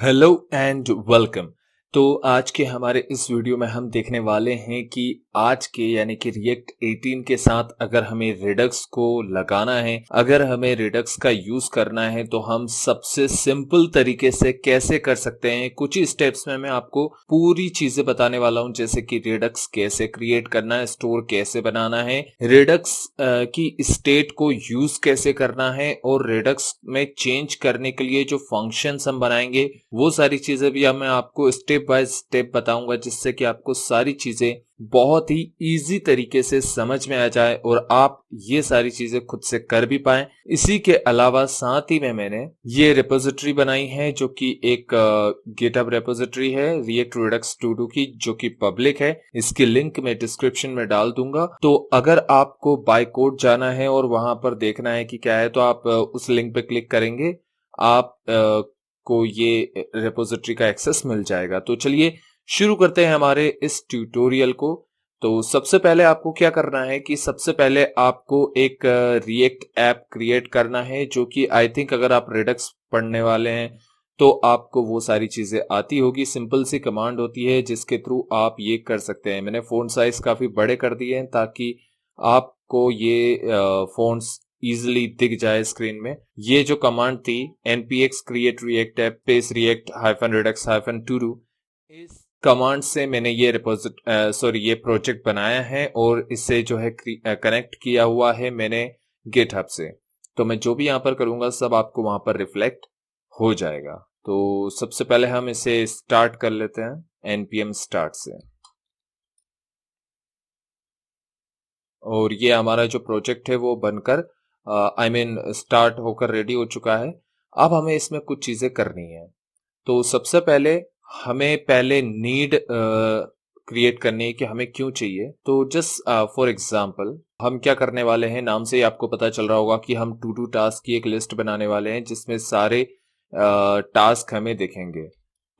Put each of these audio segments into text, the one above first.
Hello and welcome. तो आज के हमारे इस वीडियो में हम देखने वाले हैं कि आज के यानी कि रिएक्ट 18 के साथ अगर हमें रिडक्स को लगाना है, अगर हमें रिडक्स का यूज करना है तो हम सबसे सिंपल तरीके से कैसे कर सकते हैं। कुछ ही स्टेप्स में मैं आपको पूरी चीजें बताने वाला हूं, जैसे कि रिडक्स कैसे क्रिएट करना है, स्टोर कैसे बनाना है, रिडक्स की स्टेट को यूज कैसे करना है और रिडक्स में चेंज करने के लिए जो फंक्शंस हम बनाएंगे वो सारी चीजें भी मैं आपको स्टेप बाय स्टेप बताऊंगा, जिससे कि आपको सारी चीजें बहुत ही इजी तरीके से समझ में आ जाए और आप ये सारी चीजें खुद से कर भी पाएं। इसी के अलावा साथ ही में मैंने ये रिपोजिटरी बनाई है जो कि एक गिटहब रिपोजिटरी है रिएक्ट रिडक्स 22 की, जो कि पब्लिक है। इसकी लिंक मैं डिस्क्रिप्शन में डाल दूंगा। तो अगर आपको बाय कोड जाना है और वहां पर देखना है कि क्या है, तो आप उस लिंक पे क्लिक करेंगे, आप को ये रिपोजिटरी का एक्सेस मिल जाएगा। तो चलिए शुरू करते हैं हमारे इस ट्यूटोरियल को। तो सबसे पहले आपको क्या करना है कि सबसे पहले आपको एक रिएक्ट ऐप क्रिएट करना है, जो कि आई थिंक अगर आप रिडक्स पढ़ने वाले हैं तो आपको वो सारी चीजें आती होगी। सिंपल सी कमांड होती है जिसके थ्रू आप ये कर सकते हैं। मैंने फोन साइज काफी बड़े कर दिए हैं ताकि आपको ये फोन्स इजिली दिख जाए स्क्रीन में। ये जो कमांड थी npx create react app space react hyphen redux hyphen to do, इस कमांड से मैंने ये ये प्रोजेक्ट बनाया है और इससे जो है कनेक्ट किया हुआ है मैंने गिटहब से। तो मैं जो भी यहाँ पर करूंगा सब आपको वहां पर रिफ्लेक्ट हो जाएगा। तो सबसे पहले हम इसे स्टार्ट कर लेते हैं npm start से, और ये हमारा जो प्रोजेक्ट है वो बनकर स्टार्ट होकर रेडी हो चुका है। अब हमें इसमें कुछ चीजें करनी है। तो सबसे पहले हमें पहले नीड क्रिएट करनी है कि हमें क्यों चाहिए। तो जस्ट फॉर एग्जांपल हम क्या करने वाले हैं, नाम से ही आपको पता चल रहा होगा कि हम टू डू टास्क की एक लिस्ट बनाने वाले हैं जिसमें सारे टास्क हमें दिखेंगे।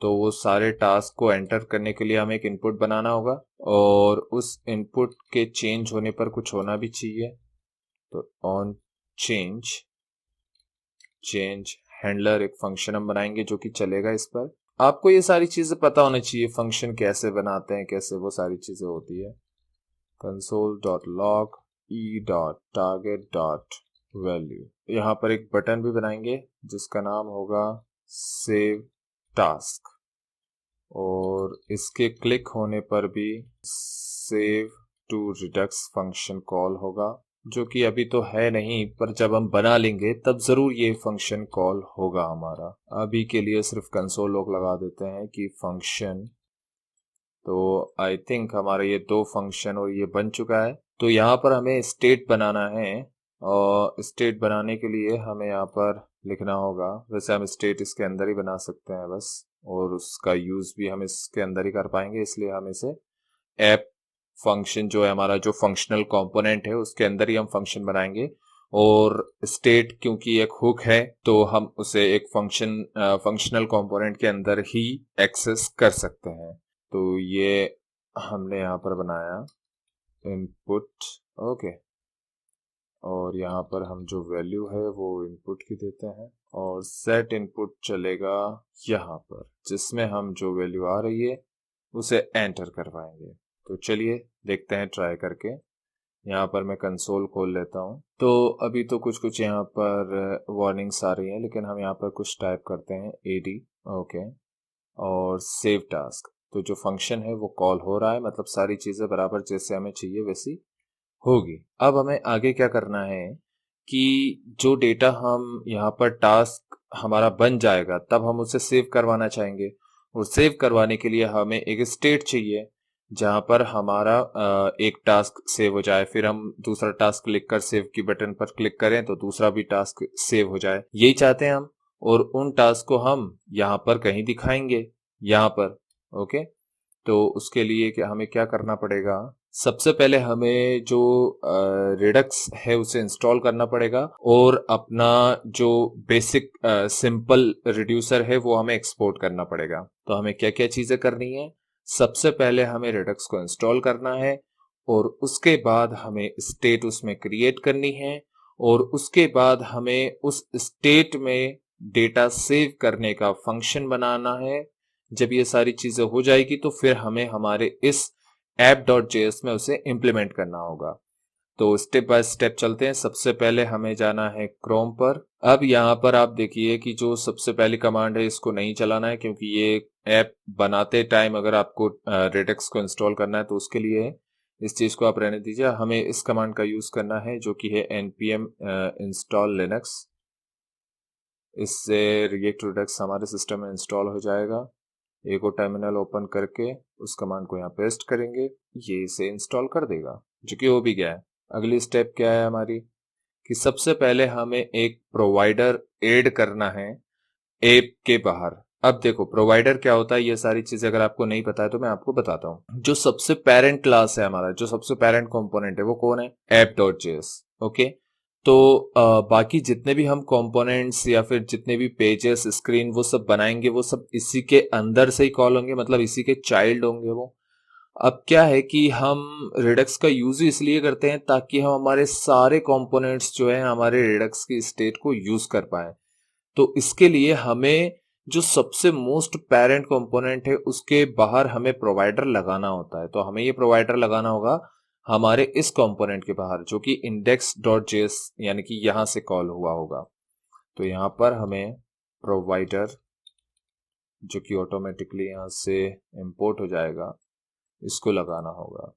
तो वो सारे टास्क को एंटर करने के लिए हमें एक इनपुट बनाना होगा और उस इनपुट के चेंज होने पर कुछ होना भी चाहिए। तो ऑन चेंज चेंज हैंडलर एक फंक्शन हम बनाएंगे जो कि चलेगा इस पर। आपको ये सारी चीजें पता होनी चाहिए, फंक्शन कैसे बनाते हैं, कैसे वो सारी चीजें होती है। console.log e.target.value, यहाँ पर एक बटन भी बनाएंगे जिसका नाम होगा सेव टास्क, और इसके क्लिक होने पर भी save to Redux function call होगा, जो कि अभी तो है नहीं, पर जब हम बना लेंगे तब जरूर ये फंक्शन कॉल होगा हमारा। अभी के लिए सिर्फ कंसोल लॉग लगा देते हैं कि फंक्शन। तो आई थिंक हमारा ये दो फंक्शन और ये बन चुका है। तो यहाँ पर हमें स्टेट बनाना है, और स्टेट बनाने के लिए हमें यहाँ पर लिखना होगा। वैसे हम स्टेट इसके अंदर ही बना सकते हैं बस, और उसका यूज भी हम इसके अंदर ही कर पाएंगे, इसलिए हम इसे ऐप फंक्शन जो है हमारा जो फंक्शनल कंपोनेंट है उसके अंदर ही हम फंक्शन बनाएंगे। और स्टेट क्योंकि एक हुक है तो हम उसे एक फंक्शनल कंपोनेंट के अंदर ही एक्सेस कर सकते हैं। तो ये हमने यहाँ पर बनाया इनपुट, ओके, और यहाँ पर हम जो वैल्यू है वो इनपुट की देते हैं, और सेट इनपुट चलेगा यहाँ पर, जिसमें हम जो वैल्यू आ रही है उसे एंटर करवाएंगे। तो चलिए देखते हैं ट्राई करके। यहाँ पर मैं कंसोल खोल लेता हूँ। तो अभी तो कुछ कुछ यहाँ पर वार्निंग्स आ रही हैं, लेकिन हम यहाँ पर कुछ टाइप करते हैं एडी, ओके, और सेव टास्क। तो जो फंक्शन है वो कॉल हो रहा है, मतलब सारी चीजें बराबर जैसे हमें चाहिए वैसी होगी। अब हमें आगे क्या करना है कि जो डेटा हम यहाँ पर टास्क हमारा बन जाएगा तब हम उसे सेव करवाना चाहेंगे, और सेव करवाने के लिए हमें एक स्टेट चाहिए जहां पर हमारा एक टास्क सेव हो जाए, फिर हम दूसरा टास्क क्लिक कर सेव की बटन पर क्लिक करें तो दूसरा भी टास्क सेव हो जाए। यही चाहते हैं हम, और उन टास्क को हम यहाँ पर कहीं दिखाएंगे, यहाँ पर, ओके। तो उसके लिए हमें क्या करना पड़ेगा, सबसे पहले हमें जो रिडक्स है उसे इंस्टॉल करना पड़ेगा, और अपना जो बेसिक सिंपल रिड्यूसर है वो हमें एक्सपोर्ट करना पड़ेगा। तो हमें क्या क्या चीजें करनी है, सबसे पहले हमें रिडक्स को इंस्टॉल करना है, और उसके बाद हमें स्टेट उसमें क्रिएट करनी है, और उसके बाद हमें उस स्टेट में डेटा सेव करने का फंक्शन बनाना है। जब ये सारी चीजें हो जाएगी तो फिर हमें हमारे इस app.js में उसे इम्प्लीमेंट करना होगा। तो स्टेप बाय स्टेप चलते हैं। सबसे पहले हमें जाना है क्रोम पर। अब यहाँ पर आप देखिए कि जो सबसे पहली कमांड है इसको नहीं चलाना है, क्योंकि ये ऐप बनाते टाइम अगर आपको रेडिक्स को इंस्टॉल करना है तो उसके लिए है। इस चीज को आप रहने दीजिए। हमें इस कमांड का यूज करना है जो कि है npm install linux। इससे रिएक्ट रेडिक्स हमारे सिस्टम में इंस्टॉल हो जाएगा। एक और टर्मिनल ओपन करके उस कमांड को यहाँ पेस्ट करेंगे, ये इसे इंस्टॉल कर देगा, जो कि हो भी गया है। अगली स्टेप क्या है हमारी कि सबसे पहले हमें एक प्रोवाइडर ऐड करना है ऐप के बाहर। अब देखो प्रोवाइडर क्या होता है, ये सारी चीजें अगर आपको नहीं पता है तो मैं आपको बताता हूँ। जो सबसे पेरेंट क्लास है हमारा, जो सबसे पेरेंट कंपोनेंट है वो कौन है? app.js। ओके, तो बाकी जितने भी हम कंपोनेंट्स या फिर जितने भी पेजेस, स्क्रीन वो सब बनाएंगे वो सब इसी के अंदर से ही कॉल होंगे, मतलब इसी के चाइल्ड होंगे वो। अब क्या है कि हम रिडक्स का यूज इसलिए करते हैं ताकि हम हमारे सारे कंपोनेंट्स जो है हमारे रिडक्स की स्टेट को यूज कर पाए। तो इसके लिए हमें जो सबसे मोस्ट पेरेंट कंपोनेंट है उसके बाहर हमें प्रोवाइडर लगाना होता है। तो हमें ये प्रोवाइडर लगाना होगा हमारे इस कंपोनेंट के बाहर, जो कि index.js यानी कि यहां से कॉल हुआ होगा। तो यहां पर हमें प्रोवाइडर, जो कि ऑटोमेटिकली यहां से इंपोर्ट हो जाएगा, इसको लगाना होगा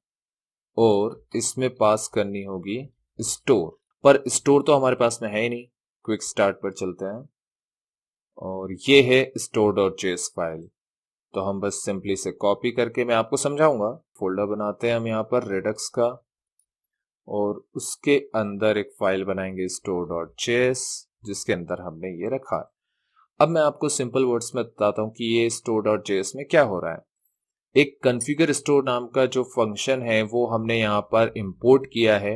और इसमें पास करनी होगी स्टोर। पर स्टोर तो हमारे पास में है ही नहीं। क्विक स्टार्ट पर चलते हैं और ये है store.js फाइल। तो हम बस सिंपली से कॉपी करके, मैं आपको समझाऊंगा। फोल्डर बनाते हैं हम यहाँ पर रेडक्स का और उसके अंदर एक फाइल बनाएंगे store.js, जिसके अंदर हमने ये रखा है। अब मैं आपको सिंपल वर्ड्स में बताता हूँ कि ये store.js में क्या हो रहा है। एक कॉन्फ़िगर स्टोर नाम का जो फंक्शन है वो हमने यहाँ पर इंपोर्ट किया है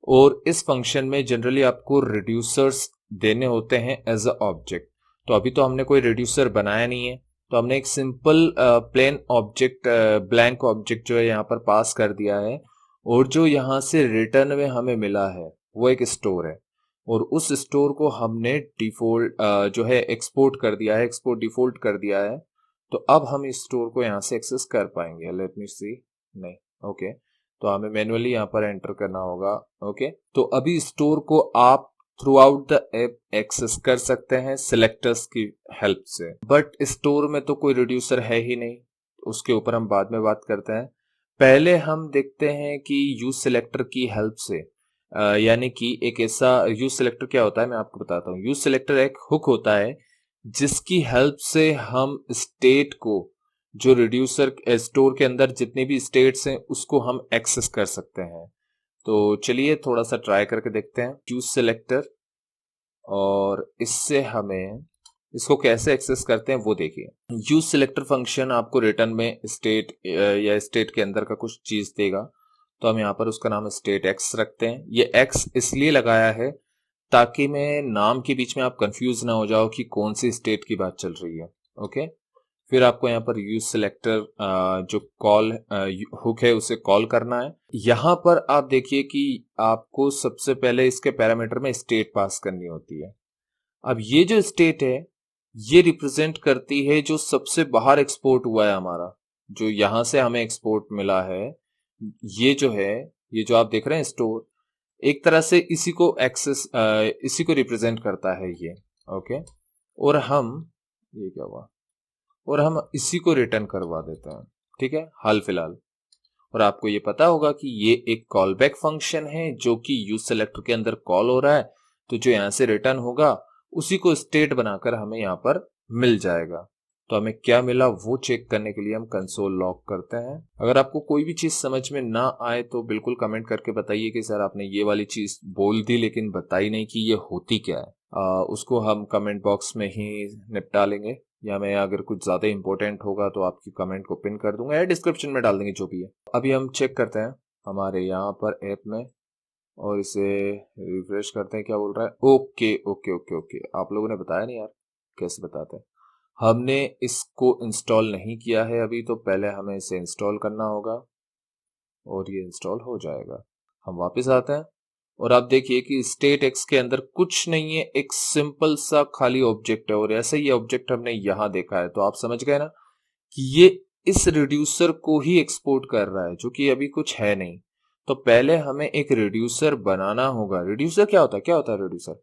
और इस फंक्शन में जनरली आपको रिड्यूसर्स देने होते हैं एज अ ऑब्जेक्ट। तो अभी तो हमने कोई रिड्यूसर बनाया नहीं है, तो हमने एक simple plain object, blank object जो है यहाँ पर पास कर दिया है और जो यहाँ से रिटर्न में हमें मिला है वो एक स्टोर है और उस स्टोर को हमने डिफॉल्ट जो है एक्सपोर्ट कर दिया है, एक्सपोर्ट डिफॉल्ट कर दिया है। तो अब हम इस स्टोर को यहाँ से एक्सेस कर पाएंगे। लेट मी सी, नहीं, ओके, तो हमें मैनुअली यहाँ पर एंटर करना होगा। ओके, तो अभी स्टोर को आप throughout the app access कर सकते हैं सिलेक्टर्स की हेल्प से, बट स्टोर में तो कोई रिड्यूसर है ही नहीं, उसके ऊपर हम बाद में बात करते हैं। पहले हम देखते हैं कि यूज सिलेक्टर की हेल्प से, यानी कि एक ऐसा यूज सिलेक्टर क्या होता है मैं आपको बताता हूँ। यूज सिलेक्टर एक हुक होता है जिसकी हेल्प से हम स्टेट को, जो रिड्यूसर स्टोर के अंदर जितनी भी स्टेट्स हैं उसको हम एक्सेस कर सकते हैं। तो चलिए थोड़ा सा ट्राई करके देखते हैं यूज सिलेक्टर, और इससे हमें इसको कैसे एक्सेस करते हैं वो देखिए। यूज सिलेक्टर फंक्शन आपको रिटर्न में स्टेट या स्टेट के अंदर का कुछ चीज देगा, तो हम यहाँ पर उसका नाम स्टेट एक्स रखते हैं। ये एक्स इसलिए लगाया है ताकि मैं नाम के बीच में आप कंफ्यूज ना हो जाओ कि कौन सी स्टेट की बात चल रही है। ओके, फिर आपको यहाँ पर यूज सिलेक्टर जो कॉल हुक है उसे कॉल करना है। यहाँ पर आप देखिए कि आपको सबसे पहले इसके पैरामीटर में स्टेट पास करनी होती है। अब ये जो स्टेट है ये रिप्रेजेंट करती है जो सबसे बाहर एक्सपोर्ट हुआ है हमारा, जो यहां से हमें एक्सपोर्ट मिला है। ये जो है, ये जो आप देख रहे हैं स्टोर, एक तरह से इसी को एक्सेस, इसी को रिप्रेजेंट करता है ये। ओके, और हम, ये क्या हुआ, और हम इसी को रिटर्न करवा देते हैं। ठीक है, हाल फिलहाल। और आपको ये पता होगा कि ये एक कॉल बैक फंक्शन है जो कि यूज सेलेक्टर के अंदर कॉल हो रहा है, तो जो यहां से रिटर्न होगा उसी को स्टेट बनाकर हमें यहाँ पर मिल जाएगा। तो हमें क्या मिला वो चेक करने के लिए हम कंसोल लॉग करते हैं। अगर आपको कोई भी चीज समझ में ना आए तो बिल्कुल कमेंट करके बताइए कि सर आपने ये वाली चीज बोल दी लेकिन बताई नहीं कि ये होती क्या है। उसको हम कमेंट बॉक्स में ही निपटा लेंगे, या मैं अगर कुछ ज्यादा इंपॉर्टेंट होगा तो आपकी कमेंट को पिन कर दूंगा या डिस्क्रिप्शन में डाल देंगे, जो भी है। अभी हम चेक करते हैं हमारे यहाँ पर ऐप में और इसे रिफ्रेश करते हैं क्या बोल रहा है। ओके ओके ओके ओके, आप लोगों ने बताया नहीं यार, कैसे बताते हैं। हमने इसको इंस्टॉल नहीं किया है अभी, तो पहले हमें इसे इंस्टॉल करना होगा और ये इंस्टॉल हो जाएगा। हम वापस आते हैं और आप देखिए कि स्टेट एक्स के अंदर कुछ नहीं है, एक सिंपल सा खाली ऑब्जेक्ट है, और ऐसे ही ऑब्जेक्ट हमने यहां देखा है। तो आप समझ गए ना कि ये इस रिड्यूसर को ही एक्सपोर्ट कर रहा है, जो कि अभी कुछ है नहीं। तो पहले हमें एक रिड्यूसर बनाना होगा। रिड्यूसर क्या होता है, क्या होता है रिड्यूसर?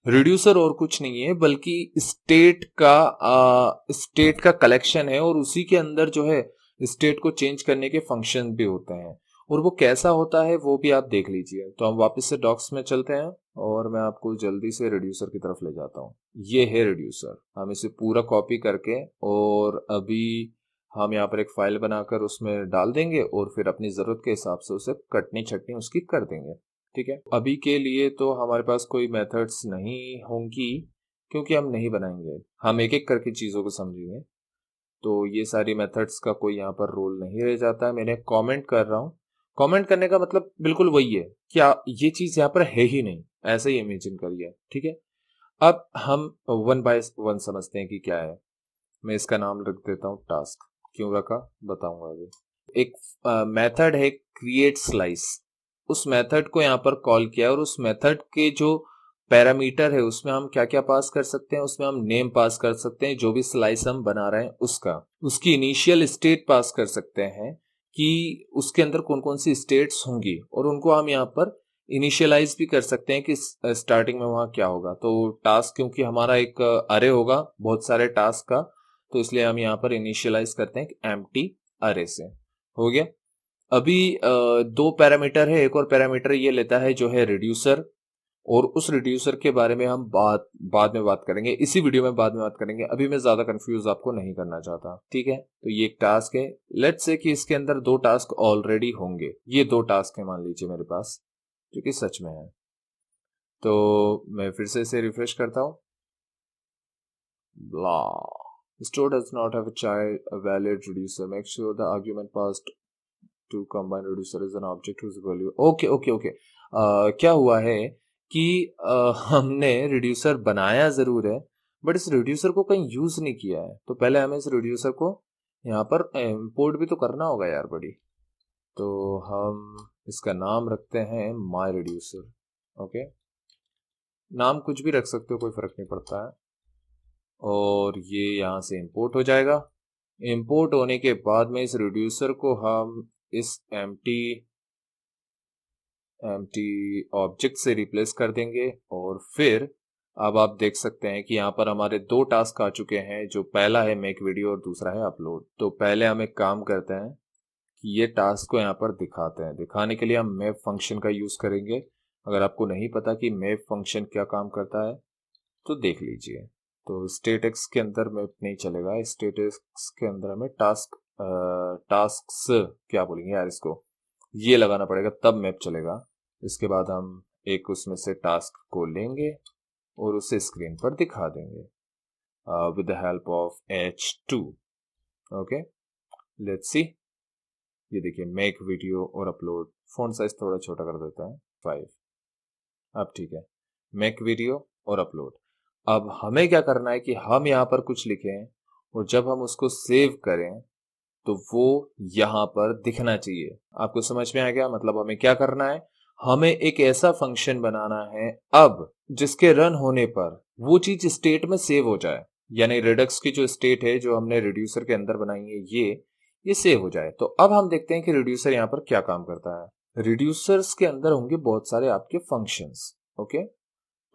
रिड्यूसर और कुछ नहीं है बल्कि स्टेट का कलेक्शन है, और उसी के अंदर जो है स्टेट को चेंज करने के फंक्शन भी होते हैं। और वो कैसा होता है वो भी आप देख लीजिए। तो हम वापस से डॉक्स में चलते हैं और मैं आपको जल्दी से रिड्यूसर की तरफ ले जाता हूँ। ये है रिड्यूसर। हम इसे पूरा कॉपी करके और अभी हम यहाँ पर एक फाइल बनाकर उसमें डाल देंगे, और फिर अपनी जरूरत के हिसाब से उसे कटनी छटनी उसकी कर देंगे। ठीक है, अभी के लिए तो हमारे पास कोई मेथड्स नहीं होंगी, क्योंकि हम नहीं बनाएंगे, हम एक एक करके चीज़ों को समझेंगे। तो ये सारी मेथड्स का कोई यहाँ पर रोल नहीं रह जाता है। मैंने कमेंट कर रहा हूँ। कमेंट करने का मतलब बिल्कुल वही है, क्या ये चीज़ यहाँ पर है ही नहीं, ऐसे ही इमेजिन करिए। ठीक है, अब हम वन बाय वन समझते हैं कि क्या है। मैं इसका नाम रख देता हूँ टास्क। क्यों रखा बताऊंगा अभी। एक मेथड है क्रिएट स्लाइस, उस मेथड को यहाँ पर कॉल किया, और उस मेथड के जो पैरामीटर है उसमें हम क्या क्या पास कर सकते हैं। उसमें हम नेम पास कर सकते हैं, जो भी स्लाइस हम बना रहे हैं उसका, उसकी इनिशियल स्टेट पास कर सकते हैं कि उसके अंदर कौन कौन सी स्टेट्स होंगी, और उनको हम यहाँ पर इनिशियलाइज भी कर सकते हैं कि स्टार्टिंग में वहां क्या होगा। तो टास्क क्योंकि हमारा एक अरे होगा बहुत सारे टास्क का, तो इसलिए हम यहाँ पर इनिशियलाइज करते हैं एम्प्टी अरे से। हो गया। अभी दो पैरामीटर है, एक और पैरामीटर ये लेता है जो है रिड्यूसर, और उस रिड्यूसर के बारे में हम बाद में बात करेंगे, इसी वीडियो में बाद में बात करेंगे। अभी मैं ज्यादा कंफ्यूज आपको नहीं करना चाहता। ठीक है, तो ये एक टास्क है। लेट्स से कि इसके अंदर दो टास्क ऑलरेडी होंगे। ये दो टास्क है मान लीजिए मेरे पास, जो कि सच में है। तो मैं फिर से इसे रिफ्रेश करता हूँ। ब्ला store does not have a child a valid reducer, make sure the argument passed to combine reducer is an object whose value okay okay okay. क्या हुआ है कि हमने रिड्यूसर बनाया जरूर है, बट इस रिड्यूसर को कहीं यूज नहीं किया है। तो पहले हमें इस रिड्यूसर को यहाँ पर इंपोर्ट भी तो करना होगा यार बड़ी। तो हम इसका नाम रखते हैं माई रिड्यूसर। ओके, नाम कुछ भी रख सकते हो, कोई फर्क नहीं पड़ता है। और ये यहाँ से इंपोर्ट हो जाएगा। इंपोर्ट होने के बाद में इस रिड्यूसर को हम इस एम्प्टी ऑब्जेक्ट से रिप्लेस कर देंगे। और फिर अब आप देख सकते हैं कि यहाँ पर हमारे दो टास्क आ चुके हैं, जो पहला है मेक वीडियो और दूसरा है अपलोड। तो पहले हम एक काम करते हैं कि ये टास्क को यहाँ पर दिखाते हैं। दिखाने के लिए हम मैप फंक्शन का यूज करेंगे। अगर आपको नहीं पता कि मैप फंक्शन क्या काम करता है तो देख लीजिए। तो स्टेटस के अंदर मैप नहीं चलेगा, स्टेटस के अंदर हमें टास्क्स क्या बोलेंगे यार इसको, ये लगाना पड़ेगा, तब मैप चलेगा। इसके बाद हम एक उसमें से टास्क को लेंगे और उसे स्क्रीन पर दिखा देंगे with the help of H2। Okay, let's see. ये देखिए मेक वीडियो और अपलोड। फॉन्ट साइज थोड़ा छोटा कर देता है 5। अब ठीक है, मेक वीडियो और अपलोड। अब हमें क्या करना है कि हम यहाँ पर कुछ लिखें, और जब हम उसको सेव करें तो वो यहाँ पर दिखना चाहिए। आपको समझ में आ गया? मतलब हमें क्या करना है, हमें एक ऐसा फंक्शन बनाना है अब जिसके रन होने पर वो चीज स्टेट में सेव हो जाए। यानी रिडक्स की जो स्टेट है जो हमने रिड्यूसर के अंदर बनाई है ये सेव हो जाए। तो अब हम देखते हैं कि रिड्यूसर यहाँ पर क्या काम करता है। रिड्यूसर्स के अंदर होंगे बहुत सारे आपके फंक्शंस। ओके,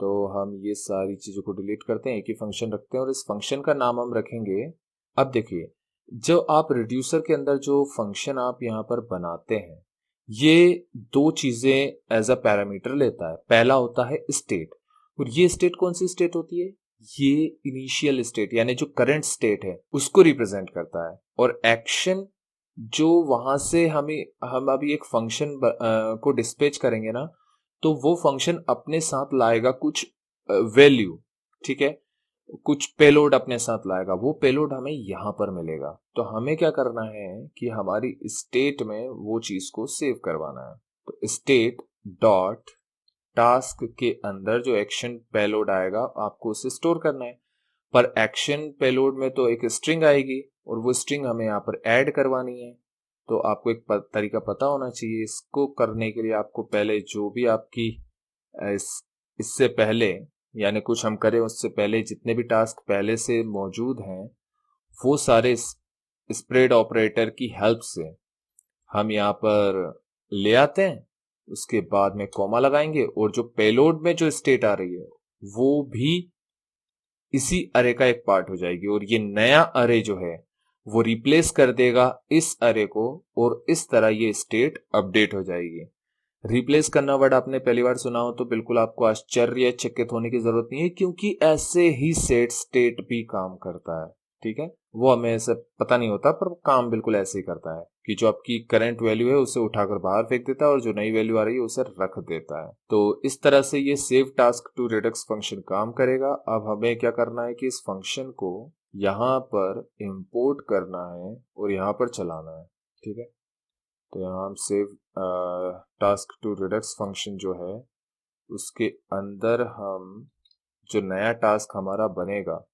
तो हम ये सारी चीजों को डिलीट करते हैं, एक ही फंक्शन रखते हैं, और इस फंक्शन का नाम हम रखेंगे। अब देखिए, जो आप रिड्यूसर के अंदर जो फंक्शन आप यहाँ पर बनाते हैं, ये दो चीजें एज अ पैरामीटर लेता है। पहला होता है स्टेट, और ये स्टेट कौन सी स्टेट होती है? ये इनिशियल स्टेट, यानी जो करंट स्टेट है उसको रिप्रेजेंट करता है। और एक्शन जो वहां से हम अभी एक फंक्शन को डिस्पैच करेंगे ना, तो वो फंक्शन अपने साथ लाएगा कुछ वैल्यू। ठीक है, कुछ पेलोड अपने साथ लाएगा, वो पेलोड हमें यहां पर मिलेगा। तो हमें क्या करना है कि हमारी स्टेट में वो चीज को सेव करवाना है। तो स्टेट डॉट टास्क के अंदर जो एक्शन पेलोड आएगा आपको उसे स्टोर करना है। पर एक्शन पेलोड में तो एक स्ट्रिंग आएगी, और वो स्ट्रिंग हमें यहाँ पर ऐड करवानी है। तो आपको एक तरीका पता होना चाहिए। इसको करने के लिए आपको पहले जो भी आपकी इससे पहले, यानी कुछ हम करें उससे पहले जितने भी टास्क पहले से मौजूद हैं वो सारे स्प्रेड ऑपरेटर की हेल्प से हम यहाँ पर ले आते हैं। उसके बाद में कॉमा लगाएंगे और जो पेलोड में जो स्टेट आ रही है वो भी इसी अरे का एक पार्ट हो जाएगी, और ये नया अरे जो है वो रिप्लेस कर देगा इस अरे को, और इस तरह ये स्टेट अपडेट हो जाएगी। रिप्लेस करना वर्ड आपने पहली बार सुना हो तो बिल्कुल आपको आश्चर्यचकित होने की जरूरत नहीं है, क्योंकि ऐसे ही सेट स्टेट भी काम करता है। ठीक है, वो हमें ऐसे पता नहीं होता पर काम बिल्कुल ऐसे ही करता है कि जो आपकी करंट वैल्यू है उसे उठाकर बाहर फेंक देता है और जो नई वैल्यू आ रही है उसे रख देता है। तो इस तरह से ये save task to Redux function काम करेगा। अब हमें क्या करना है कि इस फंक्शन को यहाँ पर इंपोर्ट करना है और यहाँ पर चलाना है। ठीक है, तो यहाँ हम save task to Redux function जो है उसके अंदर हम जो नया टास्क हमारा बनेगा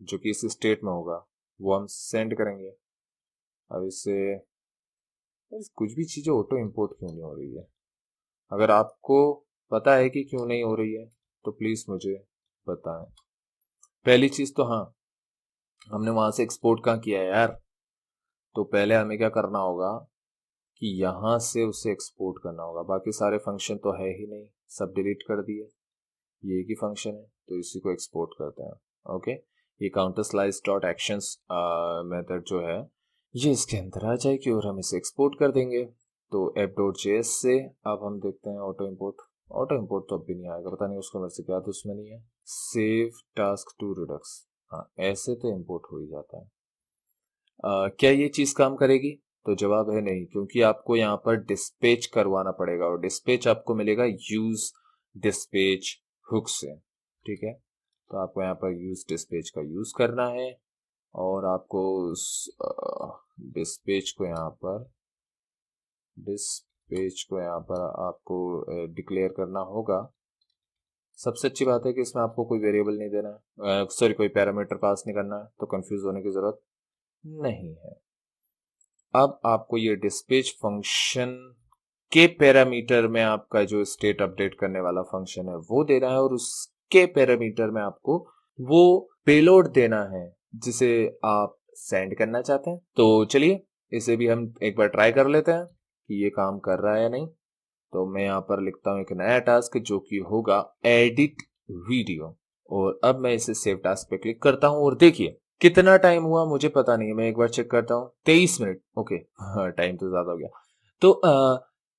जो कि इस स्टेट में होगा वो हम सेंड करेंगे। अब इससे कुछ भी चीज़ें ऑटो इंपोर्ट क्यों नहीं हो रही है? अगर आपको पता है कि क्यों नहीं हो रही है तो प्लीज़ मुझे बताएं। पहली चीज़ तो हाँ, हमने वहाँ से एक्सपोर्ट कहाँ किया है यार, तो पहले हमें क्या करना होगा कि यहाँ से उसे एक्सपोर्ट करना होगा। बाकी सारे फंक्शन तो है ही नहीं, सब डिलीट कर दिए, ये एक ही फंक्शन है तो इसी को एक्सपोर्ट करते हैं। ओके, ये counter slice dot actions method जो है ये इसके अंदर आ जाएगी और हम इसे एक्सपोर्ट कर देंगे। तो app.js से अब हम देखते हैं ऑटो इंपोर्ट। ऑटो इंपोर्ट तो अब भी नहीं आएगा, पता नहीं उसको मेरे से क्या दुश्मनी नहीं है। सेव टास्क टू रिडक्स, हाँ ऐसे तो इंपोर्ट हो ही जाता है। क्या ये चीज़ काम करेगी? तो जवाब है नहीं, क्योंकि आपको यहाँ पर डिस्पैच करवाना पड़ेगा और डिस्पैच आपको मिलेगा यूज डिस्पैच हुक से। ठीक है, तो आपको यहाँ पर यूज डिस्पैच का यूज करना है और आपको उस डिस्पैच को यहाँ पर आपको डिक्लेयर करना होगा। सबसे अच्छी बात है कि इसमें आपको कोई वेरिएबल नहीं देना है, सॉरी कोई पैरामीटर पास नहीं करना है, तो कंफ्यूज होने की जरूरत नहीं है। अब आपको ये डिस्पैच फंक्शन के पैरामीटर में आपका जो स्टेट अपडेट करने वाला फंक्शन है वो देना है, और उसके पैरामीटर में आपको वो पेलोड देना है जिसे आप सेंड करना चाहते हैं। तो चलिए इसे भी हम एक बार ट्राई कर लेते हैं कि ये काम कर रहा है या नहीं। तो मैं यहाँ पर लिखता हूँ एक नया टास्क जो कि होगा एडिट वीडियो, और अब मैं इसे सेव टास्क पे क्लिक करता हूँ और देखिए कितना टाइम हुआ मुझे पता नहीं है, मैं एक बार चेक करता हूँ। 23 मिनट। ओके, हाँ टाइम तो ज्यादा हो गया। तो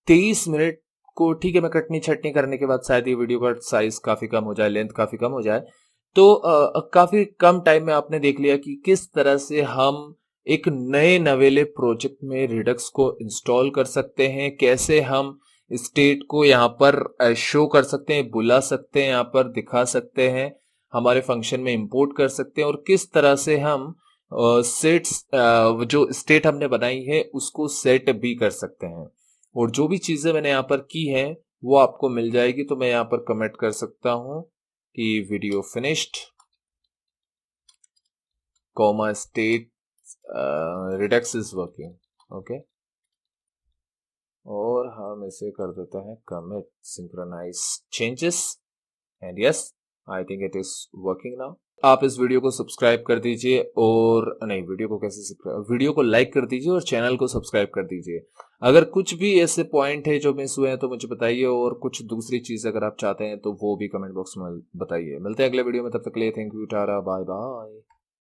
23 मिनट को ठीक है, मैं कटनी छटनी करने के बाद शायद ये वीडियो का साइज काफी कम हो जाए, लेंथ काफी कम हो जाए। तो काफी कम टाइम में आपने देख लिया कि किस तरह से हम एक नए नवेले प्रोजेक्ट में रिडक्स को इंस्टॉल कर सकते हैं, कैसे हम स्टेट को यहाँ पर शो कर सकते हैं, बुला सकते हैं, यहाँ पर दिखा सकते हैं, हमारे फंक्शन में इंपोर्ट कर सकते हैं, और किस तरह से हम सेट्स जो स्टेट हमने बनाई है उसको सेट भी कर सकते हैं। और जो भी चीजें मैंने यहाँ पर की हैं वो आपको मिल जाएगी। तो मैं यहाँ पर कमेंट कर सकता हूं कि video finished comma state Redux is working. Okay, और हम इसे कर देते हैं commit synchronize changes, and yes I think it is working now. आप इस वीडियो को सब्सक्राइब कर दीजिए, और नहीं वीडियो को कैसे सब्सक्राइब, वीडियो को लाइक कर दीजिए और चैनल को सब्सक्राइब कर दीजिए। अगर कुछ भी ऐसे पॉइंट है जो मिस हुए हैं तो मुझे बताइए, और कुछ दूसरी चीज अगर आप चाहते हैं तो वो भी कमेंट बॉक्स में बताइए। मिलते हैं अगले वीडियो में, तब तक के लिए thank you, tata, bye bye.